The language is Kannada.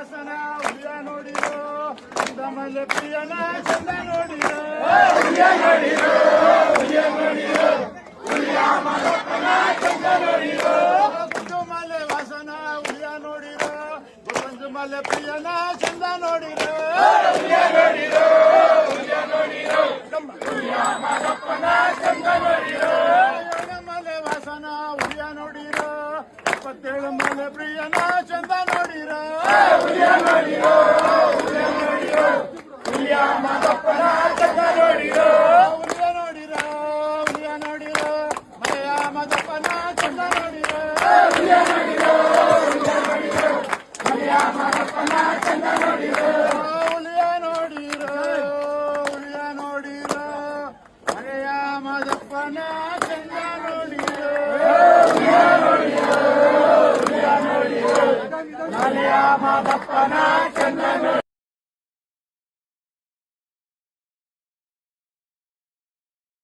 ವಾಸನ ಹುಲಿಯ ನೋಡಿರೋ ಚಂದಮಲೆ ಪ್ರಿಯನ ಚಂದ ನೋಡಿರೋ ಹುಲಿಯ ಮಾದಪ್ಪನ ಚಂದ ನೋಡಿರೋ ಕುಂಜುಮಲೆ ವಾಸನ ಹುಲಿಯ ನೋಡಿರೋ ಕುಂಜುಮಲೆ ಪ್ರಿಯನ ಚಂದ ನೋಡಿರೋ ಹುಲಿಯ ಮಾದಪ್ಪನ ಚಂದ ನೋಡಿರೋ ಮಲೆ ವಾಸನ ಹುಲಿಯ ನೋಡಿರೋ 27 ಮಲೆ ಪ್ರಿಯನ ಚಂದ ನೋಡಿರೋ ಹುಲಿಯ ಮಾದಪ್ಪನ ಚಂದ ನೋಡಿರೋ ಮಲೆಯ ಮಾದಪ್ಪನ ಚಂದ ನೋಡಿರೋ ಮಲೆಯ ಮಾದಪ್ಪನ ಚಂದ ನೋಡಿರೋ ಹುಲಿಯ ನೋಡಿರೋ ಮಲೆಯ ಮಾದಪ್ಪನ ಚಂದ ನೋಡಿರೋ ಮಲೆಯ ಮಾದಪ್ಪನ